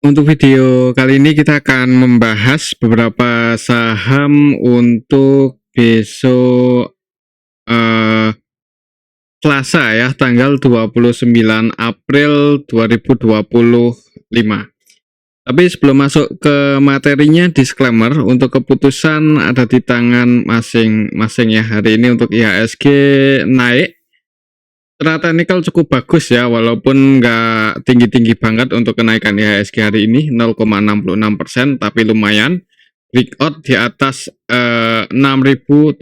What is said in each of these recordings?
Untuk video kali ini kita akan membahas beberapa saham untuk besok Selasa ya, tanggal 29 April 2025. Tapi sebelum masuk ke materinya, disclaimer untuk keputusan ada di tangan masing-masing ya. Hari ini untuk IHSG naik. Secara teknikal cukup bagus ya, walaupun nggak tinggi-tinggi banget untuk kenaikan IHSG hari ini 0,66%, tapi lumayan breakout di atas 6.700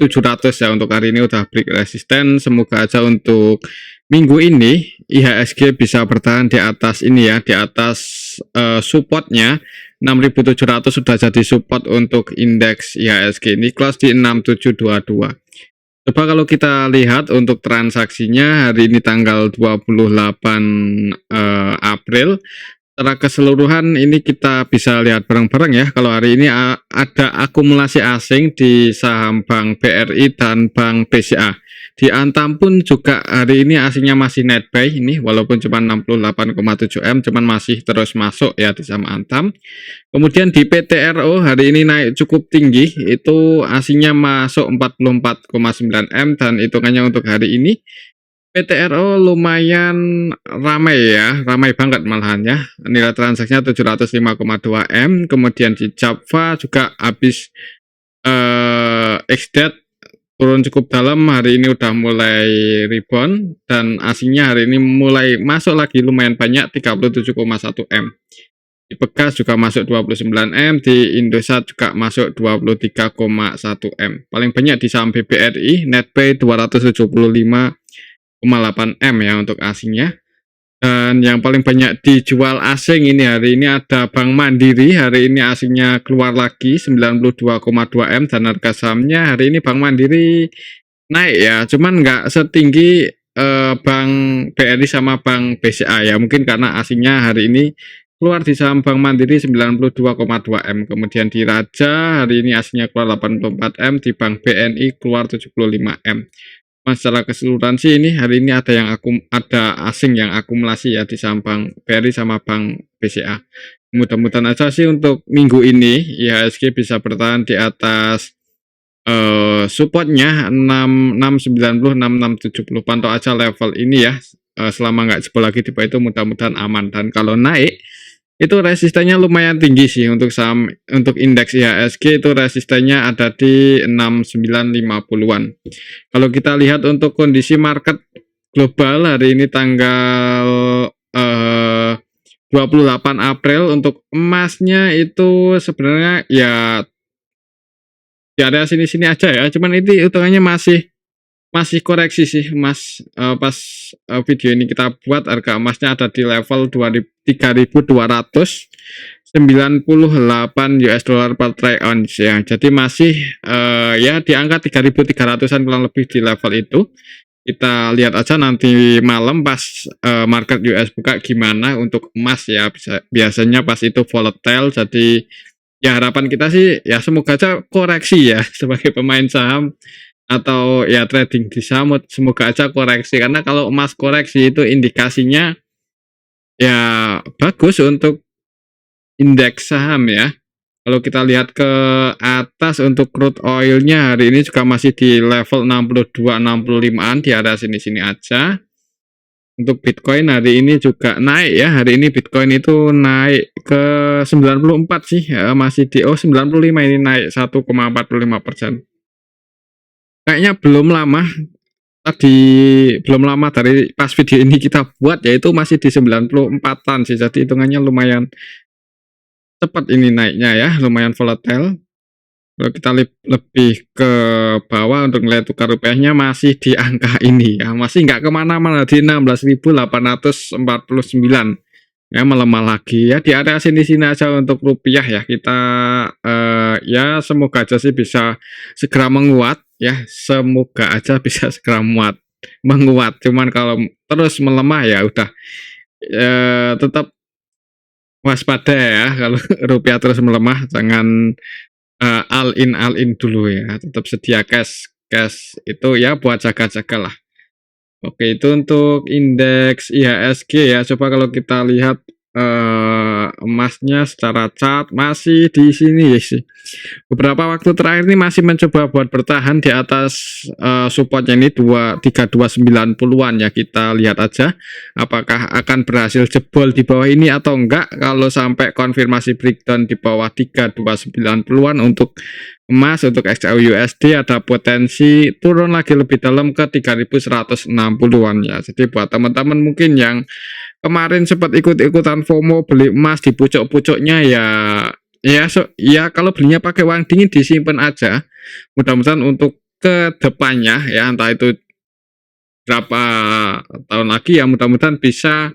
ya. Untuk hari ini udah break resisten. Semoga aja untuk minggu ini IHSG bisa bertahan di atas ini ya, di atas supportnya 6.700 sudah jadi support untuk indeks IHSG ini, close di 6722. Coba kalau kita lihat untuk transaksinya hari ini tanggal 28 April, secara keseluruhan ini kita bisa lihat bareng-bareng ya. Kalau hari ini ada akumulasi asing di saham Bank BRI dan Bank BCA. Di Antam pun juga hari ini asingnya masih net buy ini, walaupun cuma 68,7 M, cuman masih terus masuk ya di saham Antam. Kemudian di PTRO hari ini naik cukup tinggi, itu asingnya masuk 44,9 M, dan hitungannya untuk hari ini PTRO lumayan ramai ya, ramai banget malahan ya. Nilai transaksinya 705,2 M. Kemudian di Java juga habis XDAT turun cukup dalam, hari ini udah mulai rebound, dan asingnya hari ini mulai masuk lagi lumayan banyak, 37,1 M. Di Pegas juga masuk 29 M, di Indosat juga masuk 23,1 M. Paling banyak di saham BBRI, net buy 275,8 M ya untuk asingnya. Dan yang paling banyak dijual asing ini hari ini ada Bank Mandiri, hari ini asingnya keluar lagi 92,2 M, dan harga sahamnya hari ini Bank Mandiri naik ya, cuman nggak setinggi Bank BRI sama Bank BCA ya, mungkin karena asingnya hari ini keluar di saham Bank Mandiri 92,2 M. Kemudian di Raja hari ini asingnya keluar 84 M, di Bank BNI keluar 75 M. Secara keseluruhan sih ini hari ini ada asing yang akumulasi ya di saham Bank BRI sama Bank BCA. Mudah-mudahan aja sih untuk minggu ini IHSG bisa bertahan di atas supportnya 6690 6670. Pantau aja level ini ya, selama nggak jebol lagi di bawah itu mudah-mudahan aman. Dan kalau naik itu resistennya lumayan tinggi sih untuk saham, untuk indeks IHSG itu resistennya ada di 6950-an. Kalau kita lihat untuk kondisi market global hari ini tanggal 28 April, untuk emasnya itu sebenarnya ya di area sini-sini aja ya, cuman itu hitungannya masih koreksi sih Mas. Pas video ini kita buat, harga emasnya ada di level 3.298 US dollar per troy ounce ya. Jadi masih ya di angka 3.300-an kurang lebih di level itu. Kita lihat aja nanti malam pas market US buka gimana untuk emas ya. Biasanya pas itu volatile, jadi ya harapan kita sih ya semoga aja koreksi ya sebagai pemain saham atau ya trading di saham, semoga aja koreksi, karena kalau emas koreksi itu indikasinya ya bagus untuk indeks saham ya. Kalau kita lihat ke atas untuk crude oilnya hari ini juga masih di level 62-65an, di area sini-sini aja. Untuk Bitcoin hari ini juga naik ya, hari ini Bitcoin itu naik ke 94 sih ya, masih di 95, ini naik 1,45%. Kayaknya belum lama dari pas video ini kita buat, yaitu masih di 94-an sih, jadi hitungannya lumayan cepat ini naiknya ya, lumayan volatile. Kalau kita lebih ke bawah untuk nilai tukar rupiahnya masih di angka ini ya, masih nggak kemana-mana di 16.849 ya, melemah lagi ya di area sini-sini aja untuk rupiah ya. Kita ya semoga aja sih bisa segera menguat ya, semoga aja bisa segera menguat. Cuman kalau terus melemah ya udah tetap waspada ya, kalau rupiah terus melemah jangan all in dulu ya, tetap sedia cash itu ya buat jaga-jaga lah. Oke, itu untuk indeks IHSG ya. Coba kalau kita lihat emasnya secara chart masih di sini sih. Beberapa waktu terakhir ini masih mencoba buat bertahan di atas supportnya ini 3290-an ya. Kita lihat aja apakah akan berhasil jebol di bawah ini atau enggak. Kalau sampai konfirmasi breakdown di bawah 3290-an untuk emas, untuk XAUUSD ada potensi turun lagi lebih dalam ke 3160-an ya. Jadi buat teman-teman mungkin yang kemarin sempat ikut-ikutan FOMO beli emas di pucuk-pucuknya ya kalau belinya pakai uang dingin disimpan aja. Mudah-mudahan untuk ke depannya ya, entah itu berapa tahun lagi ya, mudah-mudahan bisa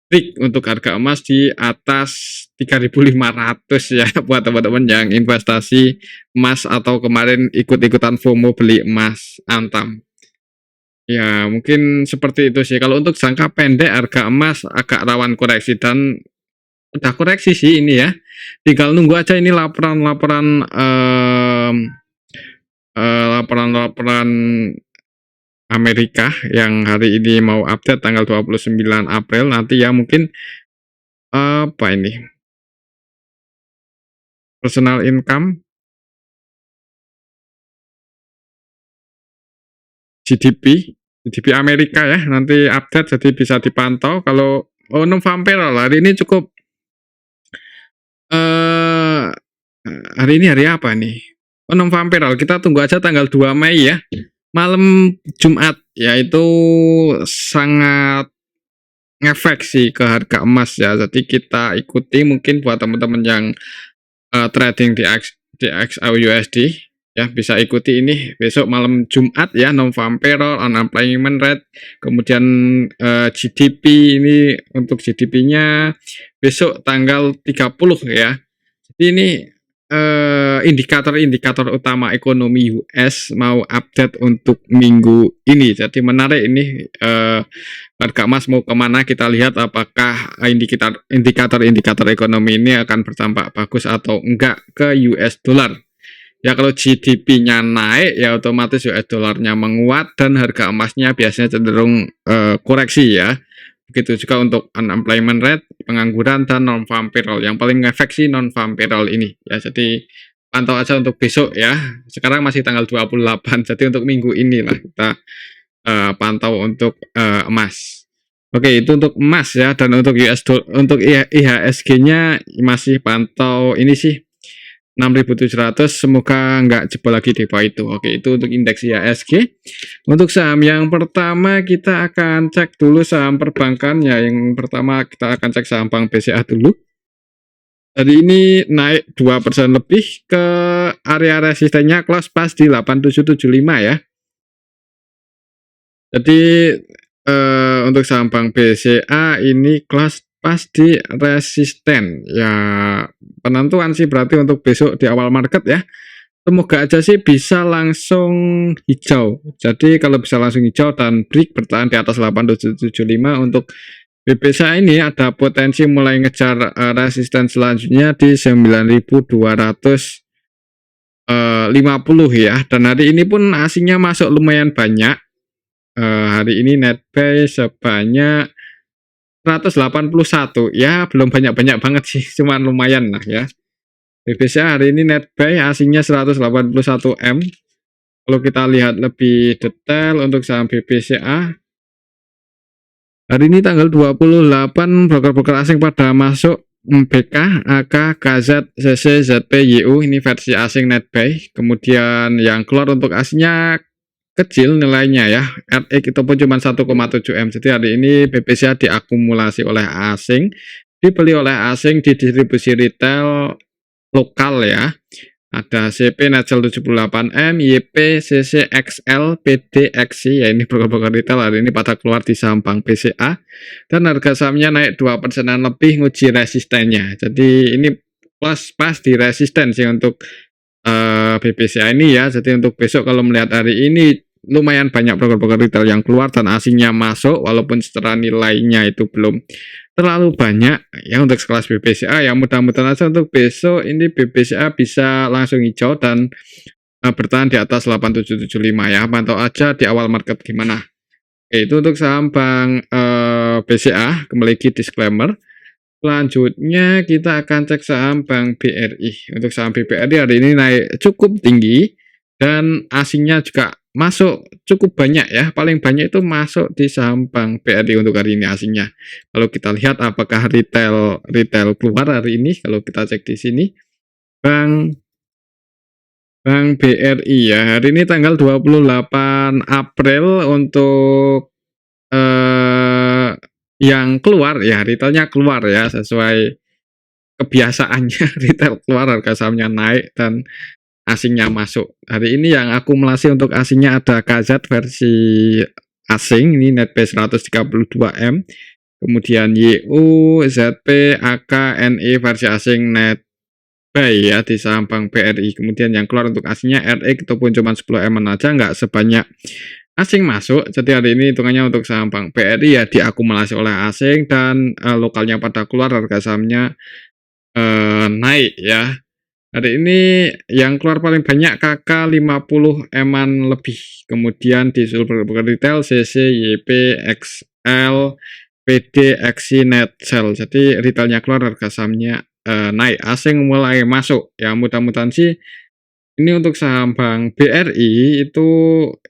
break untuk harga emas di atas 3.500 ya buat teman-teman yang investasi emas atau kemarin ikut-ikutan FOMO beli emas Antam. Ya, mungkin seperti itu sih. Kalau untuk jangka pendek harga emas agak rawan koreksi dan udah koreksi sih ini ya. Tinggal nunggu aja ini laporan Amerika yang hari ini mau update tanggal 29 April nanti ya, mungkin apa ini? Personal income, GDP Amerika ya, nanti update jadi bisa dipantau. Kalau non-farm payroll hari ini cukup hari ini hari apa nih? Non-farm payroll kita tunggu aja tanggal 2 Mei ya. Malam Jumat yaitu sangat ngefek sih ke harga emas ya. Jadi kita ikuti mungkin buat teman-teman yang trading di XAUUSD ya, bisa ikuti ini besok malam Jumat ya, non-farm payroll, unemployment rate, kemudian GDP ini untuk GDP-nya besok tanggal 30 ya. Jadi ini indikator-indikator utama ekonomi US mau update untuk minggu ini. Jadi menarik ini harga emas mau kemana, kita lihat apakah indikator-indikator ekonomi ini akan berdampak bagus atau enggak ke US dollar. Ya kalau GDP-nya naik ya otomatis US dollarnya menguat dan harga emasnya biasanya cenderung koreksi ya. Begitu juga untuk unemployment rate, pengangguran, dan non-farm payroll. Yang paling ngefek sih non-farm payroll ini ya. Jadi pantau aja untuk besok ya. Sekarang masih tanggal 28. Jadi untuk minggu inilah kita pantau untuk emas. Oke, itu untuk emas ya. Dan untuk untuk IHSG-nya masih pantau ini sih 6.700, semoga nggak jebol lagi di bawah itu. Oke, itu untuk indeks IHSG. Untuk saham yang pertama kita akan cek dulu saham perbankan ya. Yang pertama kita akan cek saham Bank BCA dulu. Hari ini naik 2% lebih ke area resistennya close pas di 8775 ya. Jadi untuk saham Bank BCA ini close pas di resisten ya, penentuan sih berarti untuk besok di awal market ya. Semoga aja sih bisa langsung hijau. Jadi kalau bisa langsung hijau dan break bertahan di atas 8775, untuk BBCA ini ada potensi mulai ngejar resisten selanjutnya di 9.250 ya. Dan hari ini pun asingnya masuk lumayan banyak. Hari ini net buy sebanyak 181 ya, belum banyak-banyak banget sih, cuman lumayan lah ya. BBCA hari ini net buy asingnya 181 M. Kalau kita lihat lebih detail untuk saham BBCA hari ini tanggal 28, broker-broker asing pada masuk BK, AK, KZ, CC, ZP, YU, ini versi asing net buy. Kemudian yang keluar untuk asingnya kecil nilainya ya, RX itu pun cuma 1,7 M. Jadi hari ini BBCA diakumulasi oleh asing, dibeli oleh asing di distribusi retail lokal ya. Ada CP Netzel 78M, YP, CC, XL, PD, XC ya, ini broker-broker retail hari ini pada keluar di saham Bank BCA dan harga sahamnya naik 2%-an lebih nguji resistennya. Jadi ini plus pas di resisten sih untuk BBCA ini ya. Jadi untuk besok kalau melihat hari ini lumayan banyak broker-broker retail yang keluar dan asingnya masuk, walaupun secara nilainya itu belum terlalu banyak ya untuk sekelas BBCA ya. Mudah-mudahan aja untuk besok ini BBCA bisa langsung hijau dan bertahan di atas 8775 ya. Pantau aja di awal market gimana. Oke, itu untuk saham Bank BCA. Kembali lagi disclaimer, Selanjutnya kita akan cek saham Bank BRI. Untuk saham BRI hari ini naik cukup tinggi dan asingnya juga masuk cukup banyak ya. Paling banyak itu masuk di saham Bank BRI untuk hari ini asingnya. Kalau kita lihat apakah retail keluar hari ini, kalau kita cek di sini Bank Bank BRI ya. Hari ini tanggal 28 April untuk yang keluar ya, retailnya keluar ya, sesuai kebiasaannya retail keluar harga sahamnya naik dan asingnya masuk. Hari ini yang akumulasi untuk asingnya ada KZ versi asing, ini netp 132M, kemudian YU, ZP, AK, NE versi asing net buy ya di saham Bank BRI. Kemudian yang keluar untuk asingnya RX ataupun cuma 10M aja, nggak sebanyak asing masuk. Jadi hari ini hitungannya untuk saham Bank BRI ya diakumulasi oleh asing dan lokalnya pada keluar, harga sahamnya naik ya. Hari ini yang keluar paling banyak KK 50 eman lebih. Kemudian di seluruh retail CC, YP, XL, PD, XI, Netsel. Jadi retailnya keluar, harga sahamnya naik, asing mulai masuk ya. Mudah-mudahan sih ini untuk saham Bank BRI itu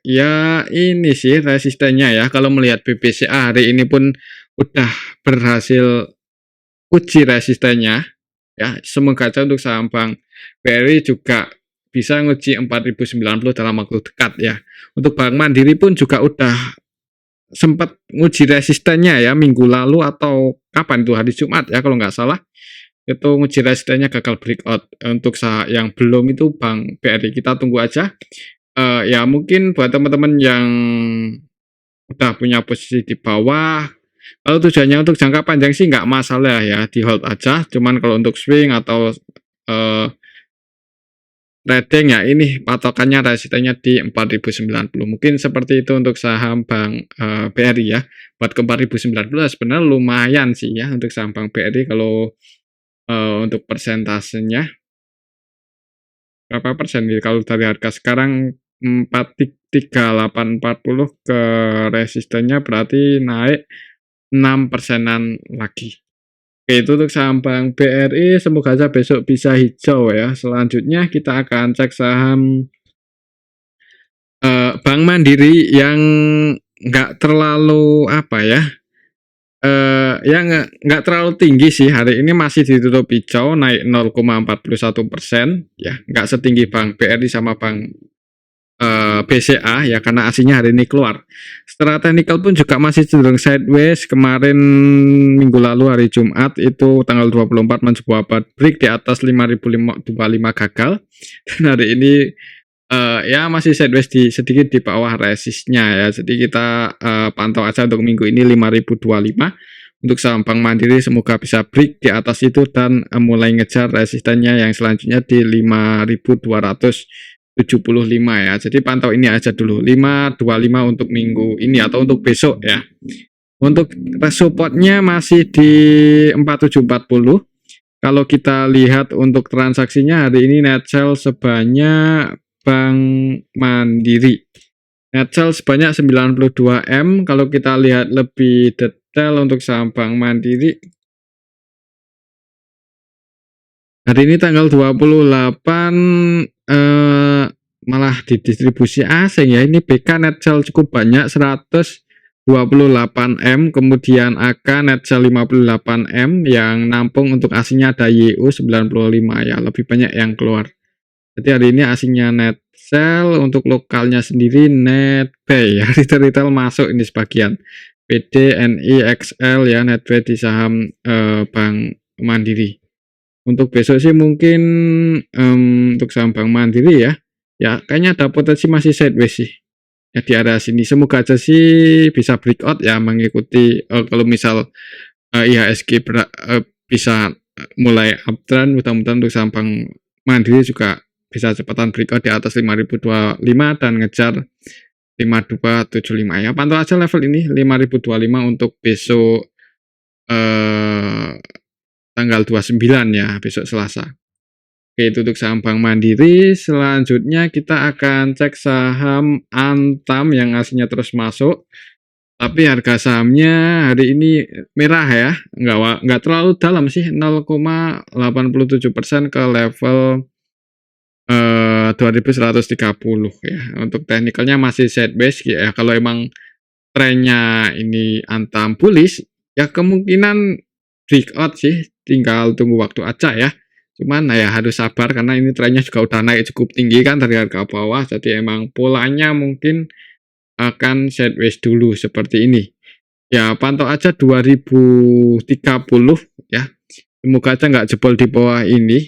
ya ini sih resistennya ya. Kalau melihat BBCA hari ini pun udah berhasil uji resistennya ya. Semoga aja untuk saham Bank BRI juga bisa nguji 4090 dalam waktu dekat ya. Untuk Bank Mandiri pun juga udah sempat nguji resistennya ya minggu lalu atau kapan itu, hari Jumat ya kalau nggak salah, itu nguji resistennya gagal breakout. Untuk yang belum itu Bank BRI kita tunggu aja. Ya mungkin buat teman-teman yang udah punya posisi di bawah, kalau tujuannya untuk jangka panjang sih nggak masalah ya, di hold aja. Cuman kalau untuk swing atau trading ya ini patokannya resistennya di 4090. Mungkin seperti itu untuk saham Bank BRI ya. Buat ke 4090 sebenarnya lumayan sih ya untuk saham Bank BRI. Kalau untuk persentasenya berapa persen nih? Kalau dari harga sekarang 4,3840 ke resistennya berarti naik 6 persenan lagi. Oke, itu untuk saham Bank BRI, semoga aja besok bisa hijau ya. Selanjutnya kita akan cek saham Bank Mandiri yang nggak terlalu apa ya, yang nggak terlalu tinggi sih. Hari ini masih ditutup hijau, naik 0,41% ya, nggak setinggi Bank BRI sama Bank BCA ya, karena aslinya hari ini keluar. Secara teknikal pun juga masih cenderung sideways. Kemarin minggu lalu hari Jumat itu tanggal 24 mencoba break di atas 5025 gagal, dan hari ini ya masih sideways sedikit di bawah resistnya ya. Jadi kita pantau aja untuk minggu ini 5025 untuk saham Bank Mandiri, semoga bisa break di atas itu dan mulai ngejar resistennya yang selanjutnya di 5275 ya. Jadi pantau ini aja dulu 525 untuk minggu ini atau untuk besok ya. Untuk supportnya masih di 4740. Kalau kita lihat untuk transaksinya hari ini net sell sebanyak Bank Mandiri, net sell sebanyak 92M. Kalau kita lihat lebih detail untuk saham Bank Mandiri, hari ini tanggal 28 malah di distribusi asing ya. Ini BK net sell cukup banyak 128M, kemudian AK net sell 58M, yang nampung untuk asingnya ada YU 95 ya, lebih banyak yang keluar. Jadi hari ini asingnya net sell, untuk lokalnya sendiri net buy ya, retail masuk ini sebagian. PD, NI, XL ya, net buy di saham Bank Mandiri. Untuk besok sih mungkin untuk saham Bank Mandiri ya kayaknya ada potensi masih sideways sih ya di area sini. Semoga aja sih bisa breakout ya, mengikuti kalau misal IHSG bisa mulai uptrend. Mudah-mudahan untuk saham Bank Mandiri juga bisa cepatan breakout di atas 5025 dan ngejar 5275 ya. Pantau aja level ini 5025 untuk besok tanggal 29 ya, besok Selasa. Oke, itu untuk saham Bank Mandiri. Selanjutnya kita akan cek saham Antam yang aslinya terus masuk. Tapi harga sahamnya hari ini merah ya, nggak terlalu dalam sih, 0,87% ke level 2130 ya. Untuk teknikalnya masih sideways ya. Kalau emang trennya ini Antam bullish, ya kemungkinan breakout sih, tinggal tunggu waktu aja ya. Cuman ya harus sabar karena ini trennya juga udah naik cukup tinggi kan dari harga bawah, jadi emang polanya mungkin akan sideways dulu seperti ini. Ya pantau aja 2030 ya. Semoga aja nggak jebol di bawah ini.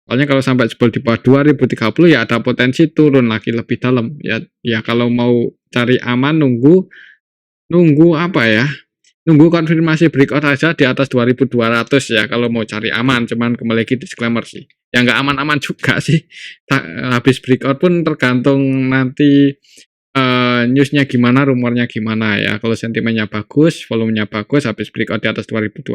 Soalnya kalau sampai jebol di bawah 2030 ya ada potensi turun lagi lebih dalam. Ya kalau mau cari aman nunggu apa ya? Nunggu konfirmasi breakout aja di atas 2200 ya kalau mau cari aman. Cuman kembali lagi disclaimer sih. Ya nggak aman-aman juga sih. Habis breakout pun tergantung nanti newsnya gimana, rumornya gimana ya. Kalau sentimennya bagus, volumenya bagus, habis breakout di atas 2020,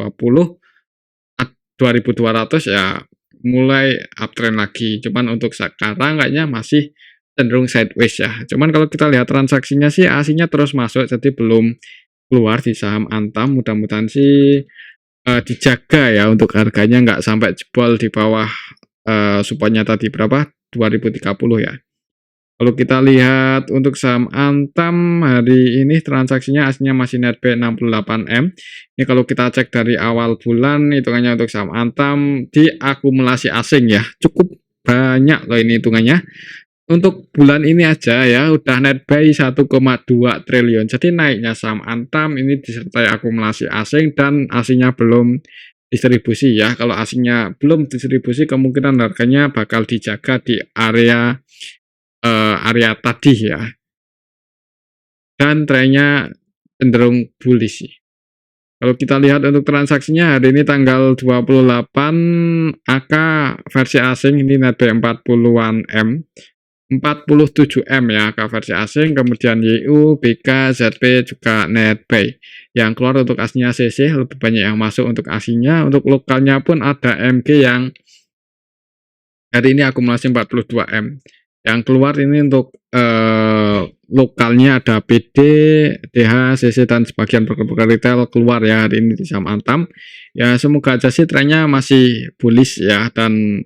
2200 ya mulai uptrend lagi. Cuman untuk sekarang kayaknya masih cenderung sideways ya. Cuman kalau kita lihat transaksinya sih aslinya terus masuk, jadi belum keluar di saham Antam. Mudah-mudahan sih dijaga ya untuk harganya nggak sampai jebol di bawah supportnya tadi berapa 2030 ya. Kalau kita lihat untuk saham Antam hari ini transaksinya aslinya masih netbuy 68M. Ini kalau kita cek dari awal bulan hitungannya untuk saham Antam di akumulasi asing ya. Cukup banyak loh ini hitungannya. Untuk bulan ini aja ya udah netbuy 1,2 triliun. Jadi naiknya saham Antam ini disertai akumulasi asing dan asingnya belum distribusi ya. Kalau asingnya belum distribusi kemungkinan harganya bakal dijaga di area tadi ya, dan trennya cenderung bullish sih. Kalau kita lihat untuk transaksinya hari ini tanggal 28 AK versi asing ini netbuy 40-an M, 47M ya AK versi asing, kemudian YU, BK, ZP juga netbuy. Yang keluar untuk aslinya CC lebih banyak yang masuk untuk aslinya, untuk lokalnya pun ada MG yang hari ini akumulasi 42M. Yang keluar ini untuk lokalnya ada PD, DH, CC dan sebagian broker-broker retail keluar ya hari ini di saham Antam. Ya semoga aja sih trennya masih bullish ya, dan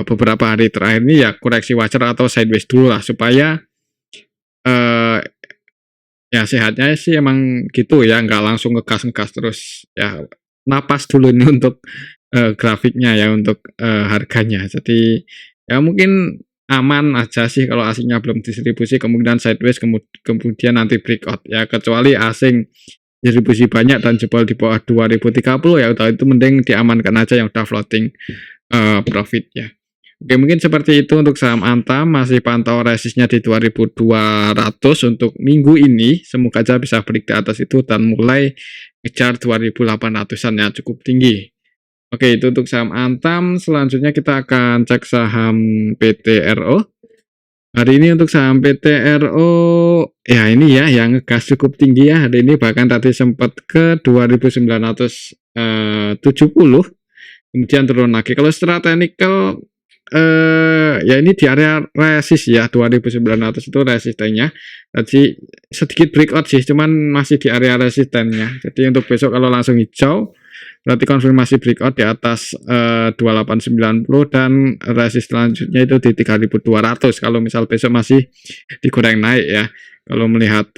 beberapa hari terakhir ini ya koreksi wajar atau sideways dulu lah supaya ya sehatnya sih emang gitu ya, nggak langsung ngegas-ngegas terus ya, napas dulu ini untuk grafiknya ya, untuk harganya. Jadi ya mungkin aman aja sih kalau asingnya belum distribusi, kemungkinan sideways kemudian nanti breakout ya, kecuali asing distribusi banyak dan jebol di bawah 2030 ya udah itu mending diamankan aja yang udah floating profit ya. Oke, mungkin seperti itu untuk saham Antam, masih pantau resistnya di 2200 untuk minggu ini, semoga aja bisa break di atas itu dan mulai ngejar 2800-an ya, cukup tinggi. Oke, itu untuk saham Antam. Selanjutnya kita akan cek saham PT RO. Hari ini untuk saham PT RO, ya ini ya yang ngegas cukup tinggi ya hari ini, bahkan tadi sempat ke 2970, kemudian turun lagi. Kalau secara teknikal ya ini di area resist ya, 2900 itu resistennya. Jadi sedikit breakout sih, cuman masih di area resistennya. Jadi untuk besok kalau langsung hijau berarti konfirmasi breakout di atas 2890 dan resist selanjutnya itu di 3200 kalau misal besok masih digoreng naik ya. Kalau melihat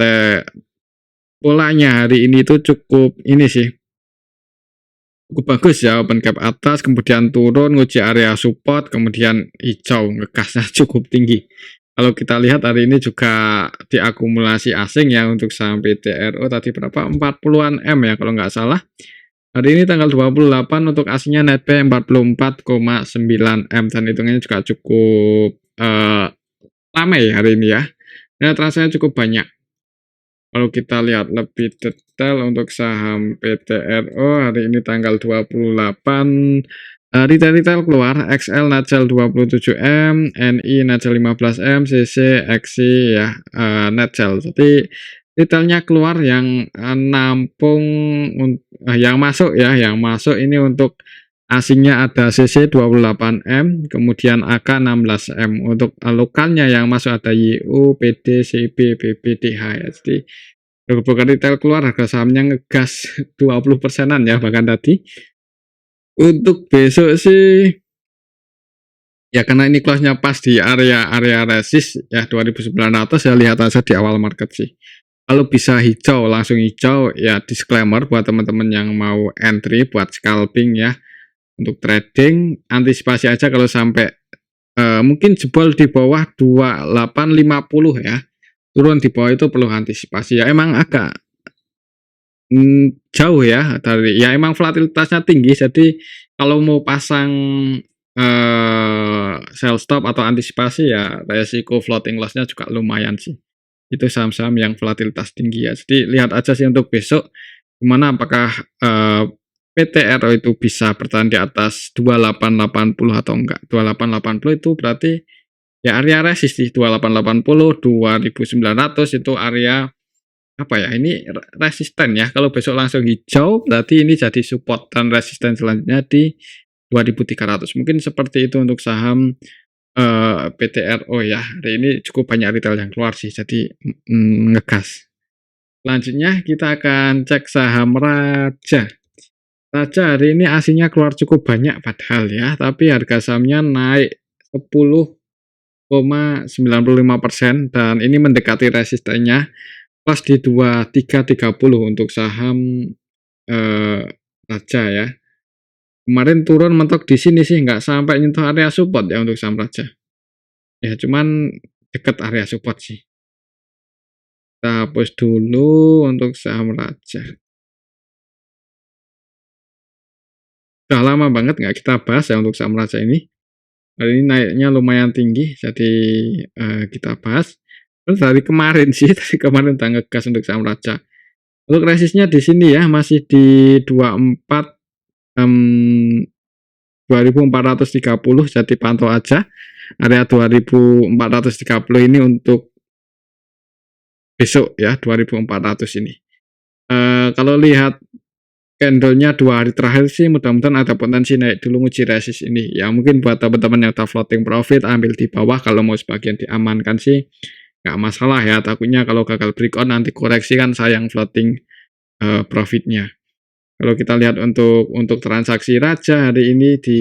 polanya hari ini itu cukup ini sih, cukup bagus ya, open gap atas kemudian turun nguji area support kemudian hijau, ngegasnya cukup tinggi. Kalau kita lihat hari ini juga diakumulasi asing ya untuk saham PT RO tadi berapa 40-an M ya kalau nggak salah. Hari ini tanggal 28 untuk aslinya netbuy 44,9 M dan hitungannya juga cukup ramai hari ini ya. Nah, transaksinya cukup banyak. Kalau kita lihat lebih detail untuk saham PT RO hari ini tanggal 28 retail keluar XL net sell 27M, NI net sell 15M, CC, XC ya net sell. Jadi retailnya keluar yang nampung yang masuk ya, yang masuk ini untuk asingnya ada CC 28M, kemudian AK 16M. Untuk lokalnya yang masuk ada YU, PD, CB, BB, DH ya. Jadi Bukan retail keluar harga sahamnya ngegas 20%-an ya bahkan tadi. Untuk besok sih ya karena ini close-nya pas di area resist ya 2.900 ya, lihat aja di awal market sih. Kalau bisa hijau langsung hijau ya, disclaimer buat teman-teman yang mau entry buat scalping ya. Untuk trading antisipasi aja kalau sampai mungkin jebol di bawah 2850 ya. Turun di bawah itu perlu antisipasi ya, emang agak jauh ya dari ya, emang volatilitasnya tinggi, jadi kalau mau pasang sell stop atau antisipasi ya resiko floating loss-nya juga lumayan sih. Itu saham-saham yang volatilitas tinggi ya. Jadi lihat aja sih untuk besok gimana, apakah PTRO itu bisa bertahan di atas 2880 atau enggak. 2880 itu berarti ya area resist di 2880, 2900 itu area apa ya, ini resisten ya. Kalau besok langsung hijau berarti ini jadi support dan resisten selanjutnya di 2300. Mungkin seperti itu untuk saham PTRO ya. Hari ini cukup banyak retail yang keluar sih, jadi ngegas. Selanjutnya kita akan cek saham Raja. Raja hari ini aslinya keluar cukup banyak padahal ya, tapi harga sahamnya naik 10,95% dan ini mendekati resistennya pas di 2330 untuk saham Raja ya. Kemarin turun mentok di sini sih, nggak sampai nyentuh area support ya untuk saham Raja. Ya cuman deket area support sih. Kita hapus dulu untuk saham Raja. Udah lama banget nggak kita bahas ya untuk saham Raja ini. Hari ini naiknya lumayan tinggi, jadi kita bahas. Terus dari kemarin sih, dari kemarin udah ngegas untuk saham Raja. Untuk resistnya di sini ya, masih di 2430, jadi pantau aja area 2430 ini untuk besok ya, 2400 ini. Kalau lihat candlenya 2 hari terakhir sih mudah-mudahan ada potensi naik dulu nguji resist ini ya. Mungkin buat teman-teman yang tak floating profit ambil di bawah, kalau mau sebagian diamankan sih nggak masalah ya. Takutnya kalau gagal breakout nanti koreksi kan sayang floating profitnya. Kalau kita lihat untuk transaksi Raja hari ini di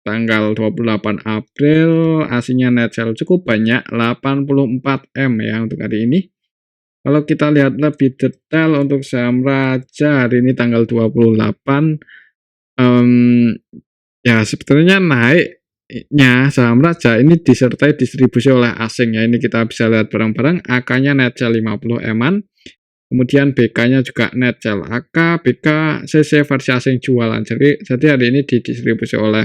tanggal 28 April aslinya net sell cukup banyak, 84 M ya untuk hari ini. Kalau kita lihat lebih detail untuk saham Raja hari ini tanggal 28, ya sebetulnya naiknya saham Raja ini disertai distribusi oleh asing ya. Ini kita bisa lihat bareng-bareng, AK-nya net sell 50 M-an, kemudian BK-nya juga net sell AK, BK, CC versi asing jualan. Jadi hari ini didistribusi oleh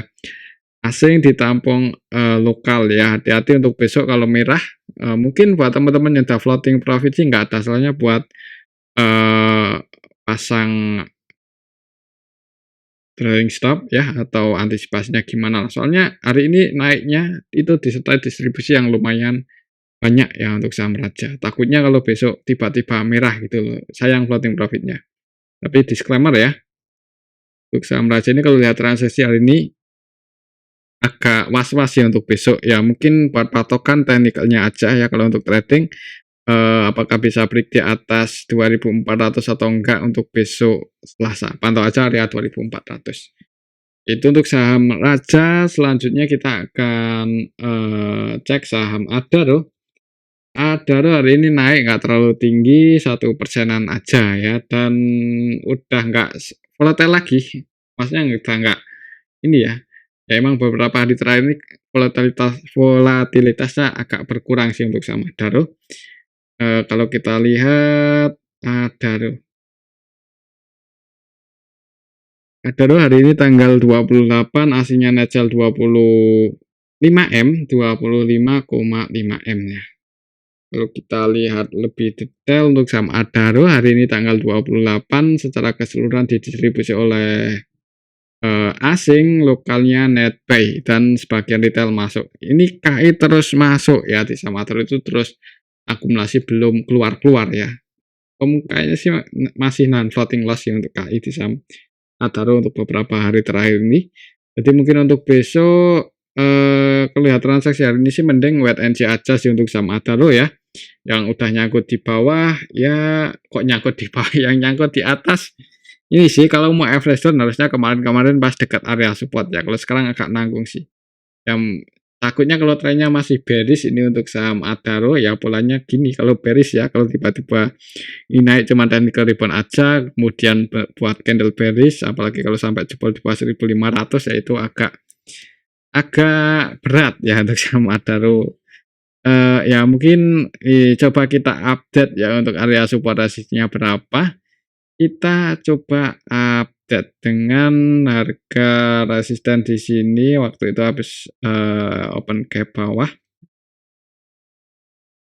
asing, ditampung lokal ya. Hati-hati untuk besok kalau merah. Mungkin buat teman-teman yang udah floating profit sih nggak ada salahnya buat pasang trading stop ya, atau antisipasinya gimana. Soalnya hari ini naiknya itu disertai distribusi yang lumayan banyak ya untuk saham Raja. Takutnya kalau besok tiba-tiba merah gitu loh, sayang floating profitnya. Tapi disclaimer ya, untuk saham Raja ini kalau lihat transaksi hari ini agak was-was ya untuk besok ya. Mungkin buat patokan teknikalnya aja ya kalau untuk trading, apakah bisa break di atas 2400 atau enggak untuk besok Selasa. Pantau aja area 2400. Itu untuk saham Raja. Selanjutnya kita akan cek saham Adaro. Adaro hari ini naik nggak terlalu tinggi, 1%-an aja ya, dan udah nggak volatile lagi. Maksudnya udah nggak ini ya. Ya emang beberapa hari terakhir ini volatilitasnya agak berkurang sih untuk saham Adaro. Kalau kita lihat Adaro hari ini tanggal 28 aslinya net sell 25 M, 25,5 M ya. Kalau kita lihat lebih detail untuk saham Adaro hari ini tanggal 28 secara keseluruhan didistribusi oleh asing, lokalnya net buy, dan sebagian retail masuk. Ini KI terus masuk ya di saham Adaro itu, terus akumulasi belum keluar-keluar ya. Kayaknya sih masih non floating loss ya untuk KI di saham Adaro untuk beberapa hari terakhir ini. Jadi mungkin untuk besok kelihatan transaksi hari ini sih mending wait and see aja sih untuk saham Adaro ya. Yang udah nyangkut di bawah, ya kok nyangkut di bawah, yang nyangkut di atas. Ini sih kalau mau average down harusnya kemarin-kemarin pas dekat area support ya. Kalau sekarang agak nanggung sih. Yang takutnya kalau trennya masih bearish ini untuk saham Adaro ya polanya gini. Kalau bearish ya, kalau tiba-tiba ini naik cuma technical rebound aja, kemudian buat candle bearish, apalagi kalau sampai jebol di bawah 1.500 ya itu agak berat ya untuk saham Adaro. Ya mungkin coba kita update ya untuk area support resistnya berapa. Kita coba update dengan harga resisten di sini waktu itu habis open gap bawah.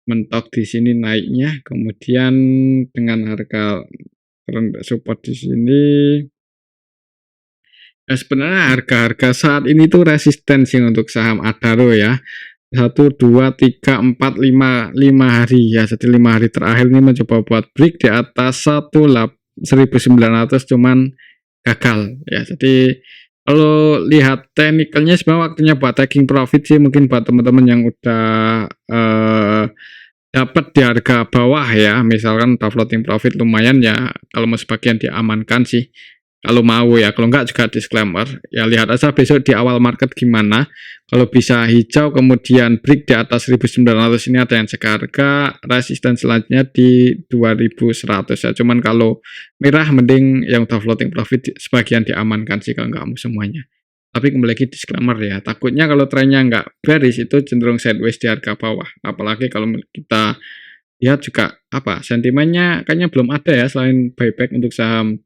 Mentok di sini naiknya, kemudian dengan harga support di sini. Ya sebenarnya harga-harga saat ini tuh resistensi untuk saham Adaro ya. 1, 2, 3, 4, 5 hari ya. Jadi 5 hari terakhir ini mencoba buat break di atas 1.900 cuman gagal ya. Jadi kalau lihat teknikalnya sebenarnya waktunya buat taking profit sih, mungkin buat teman-teman yang udah dapat di harga bawah ya, misalkan udah floating profit lumayan ya, kalau mau sebagian diamankan sih. Kalau mau ya, kalau enggak juga disclaimer. Ya lihat aja besok di awal market gimana. Kalau bisa hijau kemudian break di atas 1.900 ini ada yang seharga, resisten selanjutnya di 2.100 ya. Cuman kalau merah mending yang udah floating profit sebagian diamankan sih kalau enggak mau semuanya. Tapi kembali lagi disclaimer ya, takutnya kalau trennya nggak bearish itu cenderung sideways di harga bawah. Apalagi kalau kita lihat juga apa sentimennya kayaknya belum ada ya selain buyback untuk saham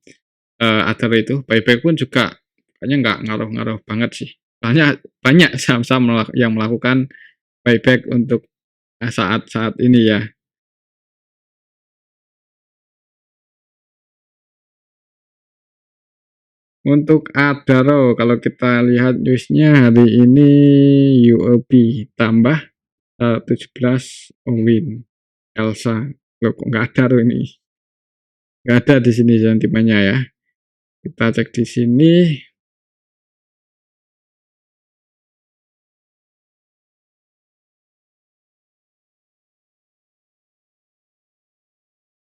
Adaro itu. Buyback pun juga kayaknya nggak ngaruh-ngaruh banget sih. Banyak saham-saham yang melakukan buyback untuk saat-saat ini ya. Untuk Adaro kalau kita lihat newsnya hari ini UOB tambah 17 win Elsa. Loh kok nggak ada tuh ini? Nggak ada di sini sentimennya ya. Kita cek di sini.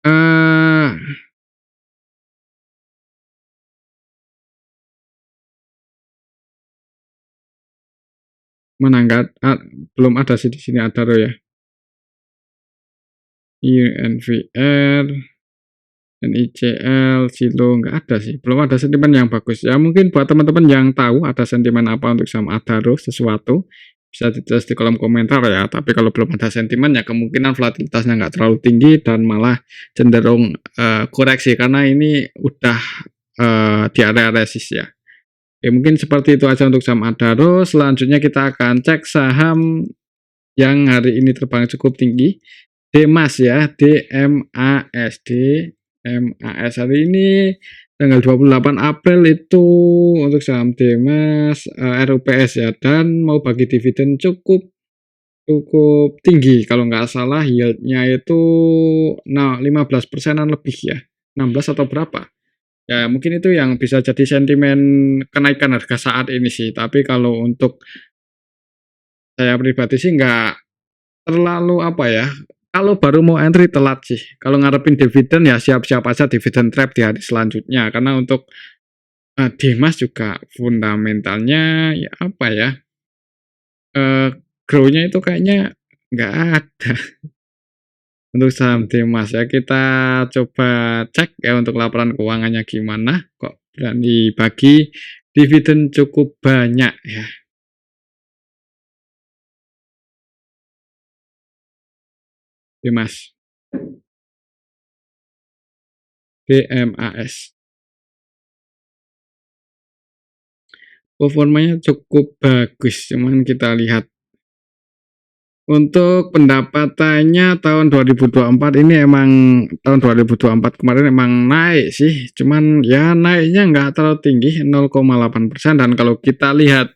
Eh mana nggak belum ada sih di sini Adaro ya. UNVR, NICL, Silo nggak ada sih. Belum ada sentimen yang bagus. Ya mungkin buat teman-teman yang tahu ada sentimen apa untuk saham Adaro sesuatu bisa ditulis di kolom komentar ya. Tapi kalau belum ada sentimen ya kemungkinan volatilitasnya nggak terlalu tinggi dan malah cenderung koreksi karena ini udah di area resist ya. Oke, mungkin seperti itu aja untuk saham Adaro. Selanjutnya kita akan cek saham yang hari ini terbang cukup tinggi. DMAS ya, DMAS. DMAS hari ini tanggal 28 April itu untuk saham DMAS RUPS ya, dan mau bagi dividen cukup tinggi kalau nggak salah yieldnya itu 15%-an lebih ya, 16 atau berapa. Ya mungkin itu yang bisa jadi sentimen kenaikan harga saat ini sih. Tapi kalau untuk saya pribadi sih nggak terlalu apa ya. Kalau baru mau entry telat sih. Kalau ngarepin dividen ya siap-siap aja dividen trap di hari selanjutnya. Karena untuk Dimas juga fundamentalnya ya apa ya. Grow-nya itu kayaknya nggak ada. Untuk saham Dimas ya kita coba cek ya untuk laporan keuangannya gimana. Kok berani bagi dividen cukup banyak ya. Dimas. DMAS. Performanya cukup bagus, cuman kita lihat untuk pendapatannya tahun 2024 ini emang tahun 2024 kemarin emang naik sih, cuman ya naiknya nggak terlalu tinggi 0,8% dan kalau kita lihat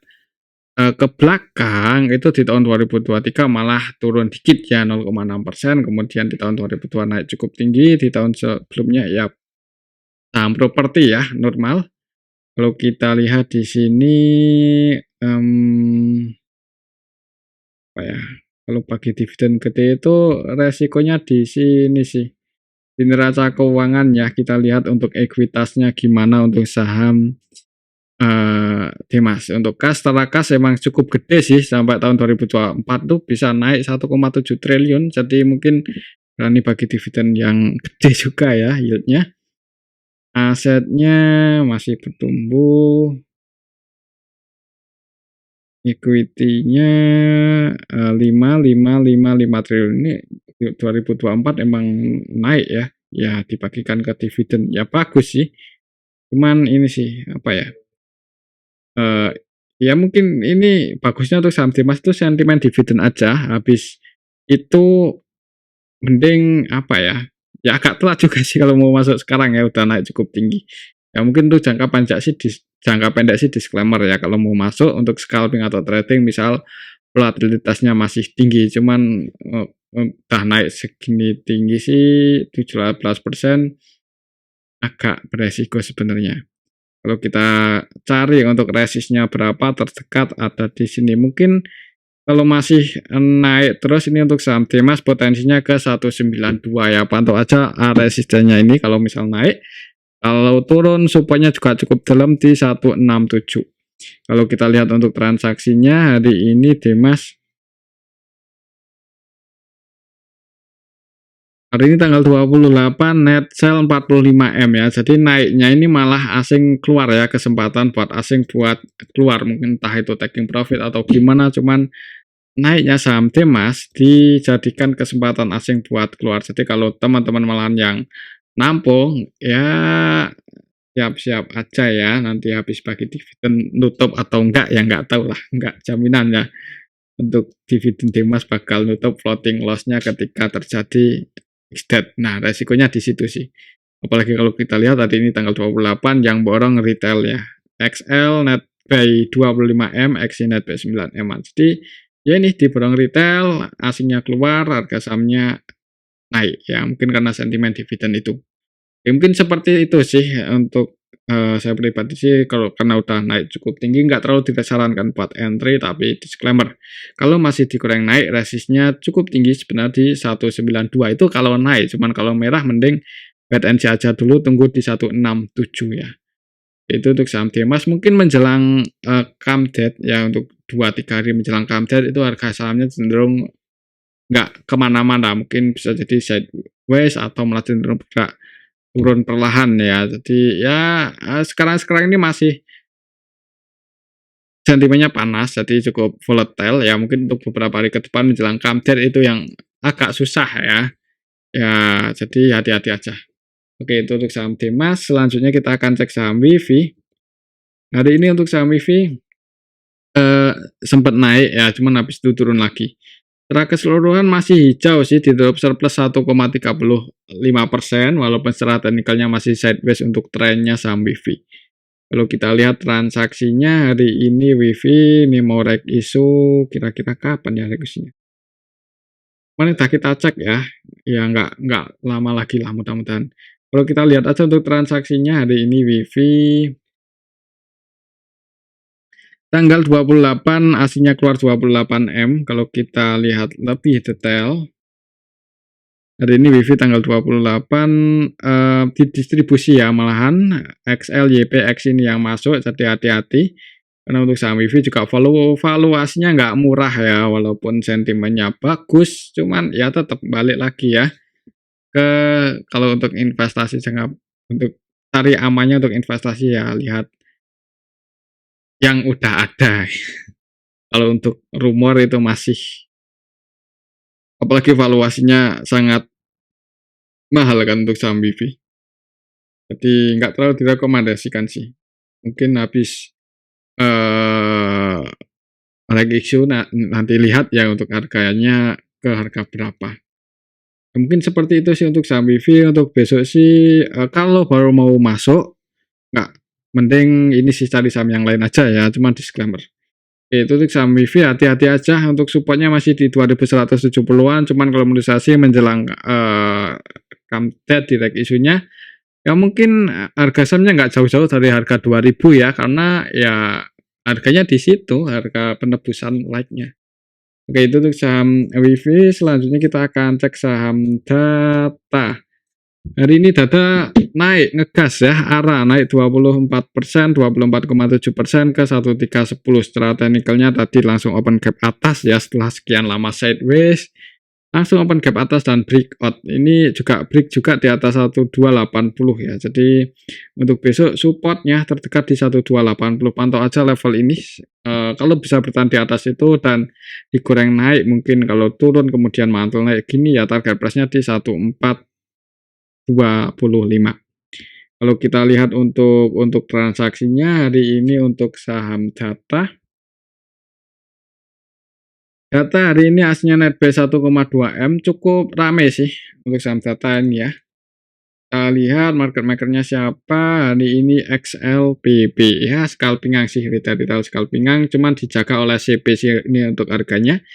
ke belakang itu di tahun 2023 malah turun dikit ya 0,6%, kemudian di tahun 2002 naik cukup tinggi, di tahun sebelumnya ya saham properti ya normal. Kalau kita lihat di sini apa ya? Kalau bagi dividen gede itu resikonya di sini sih, di neraca keuangan ya. Kita lihat untuk ekuitasnya gimana untuk saham Dimas. Untuk kas, secara kas emang cukup gede sih, sampai tahun 2024 tuh bisa naik 1,7 triliun. Jadi mungkin berani bagi dividen yang gede juga ya yieldnya. Asetnya masih bertumbuh, equity-nya 5 triliun. Ini 2024 emang naik ya. Ya dibagikan ke dividen ya bagus sih. Cuman ini sih apa ya? eh ya mungkin ini bagusnya untuk saham Dimas itu sentimen dividen aja. Habis itu mending apa ya? Ya agak telat juga sih kalau mau masuk sekarang ya, udah naik cukup tinggi. Ya mungkin untuk jangka pendek sih disclaimer ya, kalau mau masuk untuk scalping atau trading misal volatilitasnya masih tinggi, cuman udah naik segini tinggi sih 17% agak beresiko sebenarnya. Kalau kita cari untuk resistnya berapa terdekat ada di sini. Mungkin kalau masih naik terus ini untuk saham Dimas potensinya ke 192 ya. Pantau aja resistennya ini kalau misal naik. Kalau turun supportnya juga cukup dalam di 167. Kalau kita lihat untuk transaksinya hari ini Dimas hari ini tanggal 28 net sell 45M ya. Jadi naiknya ini malah asing keluar ya, kesempatan buat asing buat keluar, mungkin entah itu taking profit atau gimana, cuman naiknya saham Dimas dijadikan kesempatan asing buat keluar. Jadi kalau teman-teman malahan yang nampung ya siap-siap aja ya, nanti habis bagi dividen nutup atau enggak ya enggak tahu lah, enggak jaminan ya. Untuk dividen Dimas bakal nutup floating loss-nya ketika terjadi extend. Nah, resikonya di situ sih. Apalagi kalau kita lihat tadi ini tanggal 28 yang borong retail ya. XL net by 25M, XC net by 9M. Jadi ya ini diborong retail, asingnya keluar, harga sahamnya naik ya. Mungkin karena sentimen dividen itu. Ya, mungkin seperti itu sih untuk saya pribadi sih, kalau karena udah naik cukup tinggi nggak terlalu disarankan buat entry, tapi disclaimer kalau masih dikurang naik resistnya cukup tinggi sebenarnya di 192 itu kalau naik, cuman kalau merah mending wait and see aja dulu, tunggu di 167 ya. Itu untuk saham Dimas mungkin menjelang come date ya, untuk 2-3 hari menjelang come date itu harga sahamnya cenderung nggak kemana-mana, mungkin bisa jadi sideways atau malah cenderung bergerak turun perlahan ya. Jadi ya sekarang ini masih sentimennya panas, jadi cukup volatile ya. Mungkin untuk beberapa hari ke depan menjelang come date itu yang agak susah ya. Ya, jadi hati-hati aja. Oke, itu untuk saham Dimas. Selanjutnya kita akan cek saham Wifi. Hari ini untuk saham Wifi sempat naik ya, cuman habis itu turun lagi. Secara keseluruhan masih hijau sih, ditutup surplus 1,35%, walaupun secara teknikalnya masih sideways untuk trennya saham Wifi. Kalau kita lihat transaksinya hari ini Wifi ini mau reg issue kira-kira kapan ya reg issue-nya? Mari kita cek ya. Ya nggak lama lagi lah mudah-mudahan. Kalau kita lihat aja untuk transaksinya hari ini Wifi tanggal 28 aslinya keluar 28M. Kalau kita lihat lebih detail hari ini Wifi tanggal 28 didistribusi ya, malahan XL, YP, X ini yang masuk, jadi hati-hati. Karena untuk saham Wifi juga valuasinya nggak murah ya, walaupun sentimennya bagus, cuman ya tetap balik lagi ya. Kalau untuk investasi untuk cari amannya untuk investasi ya lihat yang udah ada. Kalau untuk rumor itu masih, apalagi valuasinya sangat mahal kan untuk saham Wifi. Jadi nggak terlalu direkomendasikan sih. Mungkin habis reg issue nanti lihat ya untuk harganya ke harga berapa. Mungkin seperti itu sih untuk saham Wifi. Untuk besok sih kalau baru mau masuk nggak, mending ini sih cari saham yang lain aja ya, cuman disclaimer. Itu untuk saham Wifi hati-hati aja, untuk supportnya masih di 2170-an, cuman kalau menurut saya sih menjelang come date di reg issue-nya ya mungkin harga sahamnya nggak jauh-jauh dari harga 2000 ya, karena ya harganya di situ, harga penebusan like-nya. Oke, itu untuk saham WIFI. Selanjutnya kita akan cek saham Data. Hari ini Data naik ngegas ya, ARA naik 24%, 24,7% ke 1310. Secara teknikalnya tadi langsung open gap atas ya, setelah sekian lama sideways langsung open gap atas dan breakout. Ini juga break juga di atas 1280 ya. Jadi untuk besok supportnya terdekat di 1280. Pantau aja level ini. Kalau bisa bertahan di atas itu dan digoreng naik, mungkin kalau turun kemudian mantul naik gini ya, target price-nya di 1425. Kalau kita lihat untuk transaksinya hari ini untuk saham Data hari ini aslinya netbuy 1,2 M, cukup rame sih untuk saham Data ini ya. Kita lihat market makernya siapa hari ini, XLPB ya, scalpingan sih, retail scalpingan, cuman dijaga oleh CP sih ini untuk harganya.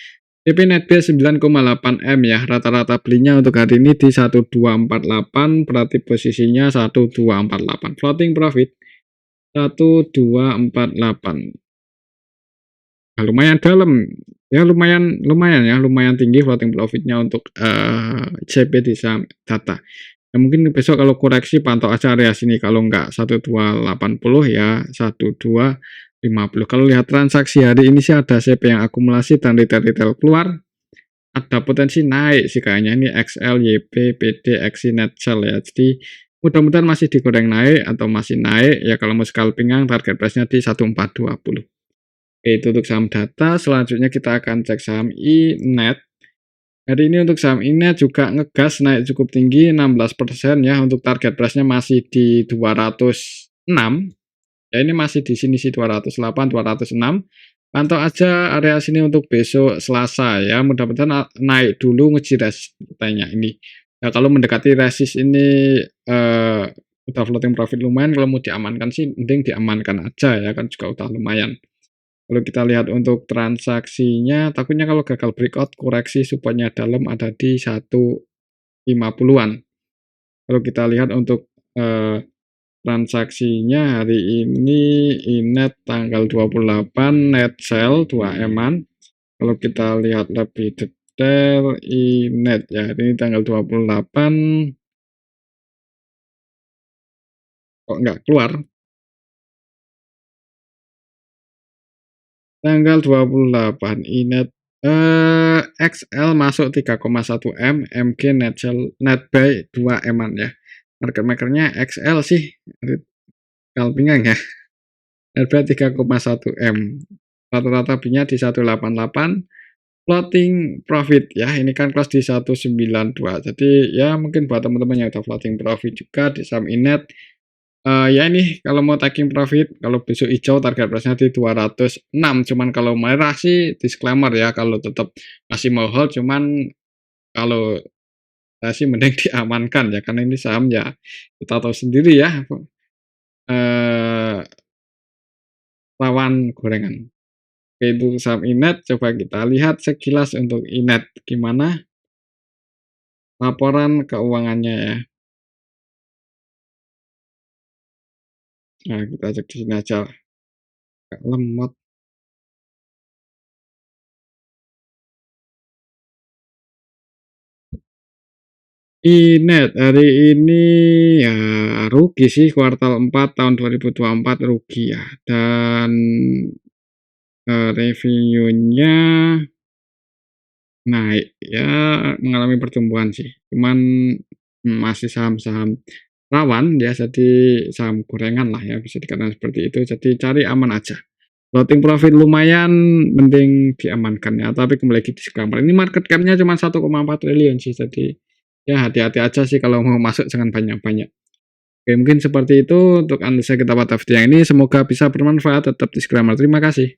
CP netbuy 9,8 M ya, rata-rata belinya untuk hari ini di 1248, berarti posisinya 1248, floating profit 1248. Nah, lumayan dalam ya, lumayan tinggi floating profitnya untuk CP di saham Data. Ya, mungkin besok kalau koreksi pantau aja area sini, kalau enggak 1280 ya 1250. Kalau lihat transaksi hari ini sih ada CP yang akumulasi dan retail keluar, ada potensi naik sih kayaknya ini XL, YP, PD, XI, Netcell ya. Jadi mudah-mudahan masih digoreng naik atau masih naik ya. Kalau mau scalpingan target price-nya di 1420. Oke, itu untuk saham Data. Selanjutnya kita akan cek saham iNet. Hari ini untuk saham iNet juga ngegas naik cukup tinggi 16% ya. Untuk target price-nya masih di 206. Ya, ini masih di sini sih 208, 206. Pantau aja area sini untuk besok Selasa ya. Mudah-mudahan naik dulu ngeji resist katanya ini. Ya, kalau mendekati resist ini udah floating profit lumayan, kalau mau diamankan sih mending diamankan aja ya, kan juga udah lumayan. Kalau kita lihat untuk transaksinya, takutnya kalau gagal breakout, koreksi supportnya dalam ada di 150-an. Kalau kita lihat untuk transaksinya hari ini, iNet tanggal 28, net sell 2 M-an. Kalau kita lihat lebih detail, iNet ya, ini tanggal 28, kok nggak keluar? Tanggal 28 iNet XL masuk 3,1 M, MG netbuy 2 M-an ya. Market makernya XL sih, scalpingan ya. Netbuy 3,1 M. Rata-rata B-nya di 188. Floating profit ya, ini kan close di 192. Jadi ya mungkin buat teman-teman yang udah floating profit juga di saham iNet, ya ini kalau mau taking profit, kalau besok hijau target price-nya di 206. Cuman kalau merah sih disclaimer ya, kalau tetap masih mau hold, cuman kalau saya sih mending diamankan ya, karena ini saham ya kita tahu sendiri ya, rawan gorengan. Oke, itu saham iNet. Coba kita lihat sekilas untuk iNet gimana laporan keuangannya ya. Nah, kita cek di sini aja. Agak lemot. iNet hari ini ya rugi sih, kuartal 4 tahun 2024 rugi ya. Dan revenue-nya naik ya, mengalami pertumbuhan sih. Cuman masih saham-saham rawan ya, jadi saham gorengan lah ya, bisa dikatakan seperti itu. Jadi cari aman aja. Floating profit lumayan, mending diamankan ya. Tapi kembali lagi disclaimer, ini market cap-nya cuma 1,4 triliun sih. Jadi ya hati-hati aja sih kalau mau masuk, jangan banyak-banyak. Oke, mungkin seperti itu untuk analisa kita pada video yang ini. Semoga bisa bermanfaat. Tetap disclaimer. Terima kasih.